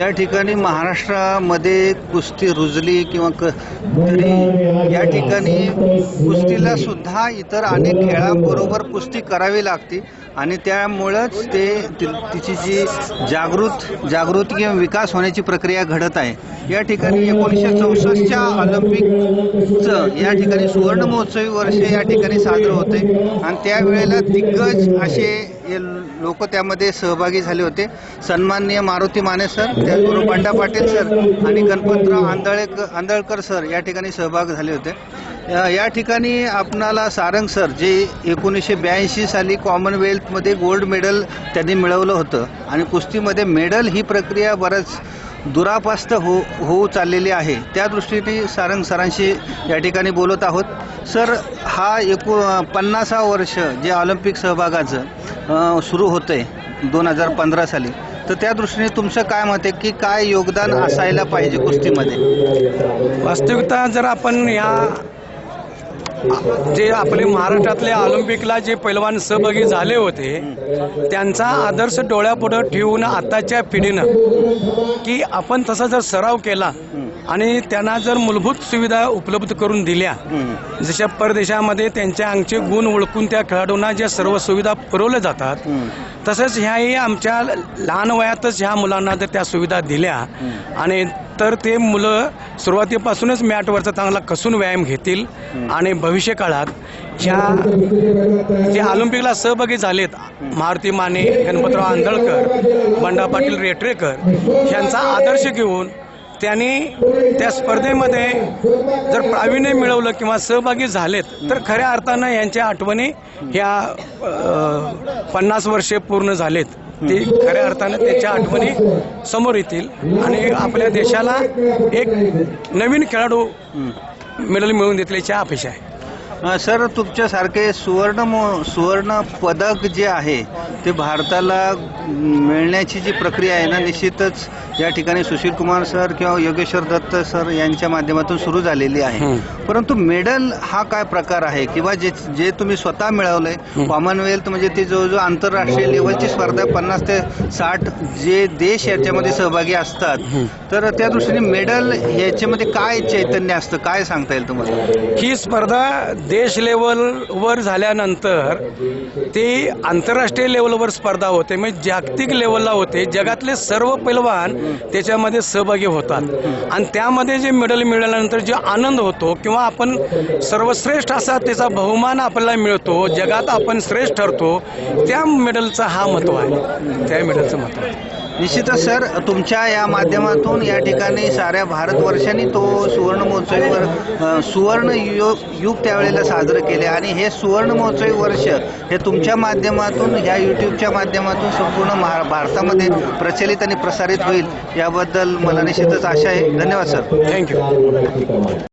त्या ठिकाणी महाराष्ट्रामध्ये कुस्ती रुजली किंवा तरी या ठिकाणी कुस्तीला सुद्धा इतर अनेक खेळांबरोबर कुस्ती करावी लागते आणि त्यामुळंच तिची जी जागृती किंवा विकास होण्याची प्रक्रिया घडत आहे। या ठिकाणी 1964च्या ऑलिम्पिकचं या ठिकाणी सुवर्ण महोत्सवी वर्ष या ठिकाणी साजरं होते आणि त्यावेळेला दिग्गज असे लोक त्यामध्ये सहभागी झाले होते। सन्माननीय मारुती माने सर, त्याचबरोबर बंडा पाटील सर आणि गणपतराव आंदळकर सर या ठिकाणी सहभाग झाले होते। या ठिकाणी आपणाला सारंग सर जे 1982 साली कॉमनवेल्थमध्ये गोल्ड मेडल त्यांनी मिळवलं होतं आणि कुस्तीमध्ये मेडल ही प्रक्रिया बरंच दुरापास्त होऊ चाललेली आहे। त्या दृष्टीने सारंग सरांशी या ठिकाणी बोलत आहोत। सर, हा 50 वर्ष जे ऑलिम्पिक सहभागाचं सुरू होतंय 2015 साली, तर त्या दृष्टीने तुमचं काय मत आहे की काय योगदान असायला पाहिजे कुस्तीमध्ये? वास्तविकता जर आपण या जे आपले महाराष्ट्रातल्या ऑलिम्पिकला जे पैलवान सहभागी झाले होते त्यांचा आदर्श डोळ्यापुढे ठेवून आताच्या पिढीनं की आपण तसा जर सराव केला आणि त्यांना जर मूलभूत सुविधा उपलब्ध करून दिल्या, जशा परदेशामध्ये त्यांच्या अंगचे गुण ओळखून त्या खेळाडूंना ज्या सर्व सुविधा पुरवल्या जातात, तसंच ह्याही आमच्या लहान वयातच ह्या मुलांना जर त्या सुविधा दिल्या आणि तर ते मुलं सुरुवातीपासूनच मॅटवरचा चांगला कसून व्यायाम घेतील आणि भविष्य काळात ह्या जे ऑलिम्पिकला सहभागी झालेत, मारुती माने, गणपतराव आंदळकर, बंडा पाटील रेटरेकर यांचा आदर्श घेऊन त्यांनी त्या स्पर्धेमध्ये जर प्रावीण्य मिळवलं किंवा सहभागी झालेत तर खऱ्या अर्थानं यांच्या आठवणी ह्या 50 वर्षे पूर्ण झालेत ते खऱ्या अर्थानं त्याच्या आठवणी समोर येतील आणि आपल्या देशाला एक नवीन खेळाडू मेडल मिळवून देण्याची अपेक्षा आहे। सर, तुमच्यासारखे सुवर्ण पदक जे आहे ते भारताला मिळण्याची जी प्रक्रिया आहे ना, निश्चितच या ठिकाणी सुशील कुमार सर किंवा योगेश्वर दत्त सर यांच्या माध्यमातून सुरू झालेली आहे। परंतु मेडल हा काय प्रकार आहे किंवा जे तुम्ही स्वतः मिळवलंय कॉमनवेल्थ म्हणजे ती जवळजवळ आंतरराष्ट्रीय लेवलची स्पर्धा 50 ते 60 जे देश याच्यामध्ये सहभागी असतात, तर त्या दृष्टीने मेडल याच्यामध्ये काय चैतन्य असतं, काय सांगता येईल तुम्हाला? ही स्पर्धा देश लेवलवर झाल्यानंतर ती आंतरराष्ट्रीय लेवलवर स्पर्धा होते, म्हणजे जागतिक लेवलला होते। जगातले सर्व पैलवान त्याच्यामध्ये सहभागी होतात आणि त्यामध्ये जे मेडल मिळाल्यानंतर जो आनंद होतो किंवा आपण सर्वश्रेष्ठ असा त्याचा बहुमान आपल्याला मिळतो, जगात आपण श्रेष्ठ ठरतो, त्या मेडलचा हा महत्त्व आहे, त्या मेडलचं महत्त्व आहे। निश्चितच सर, तुमच्या या माध्यमातून या ठिकाणी साऱ्या भारतवर्षाने तो सुवर्ण महोत्सवी सुवर्ण युग त्यावेळेला साजरं केले आणि हे सुवर्ण महोत्सवी वर्ष हे तुमच्या माध्यमातून ह्या यूट्यूबच्या माध्यमातून संपूर्ण भारतामध्ये प्रचलित आणि प्रसारित होईल याबद्दल मला निश्चितच आशा आहे। धन्यवाद सर। थँक्यू।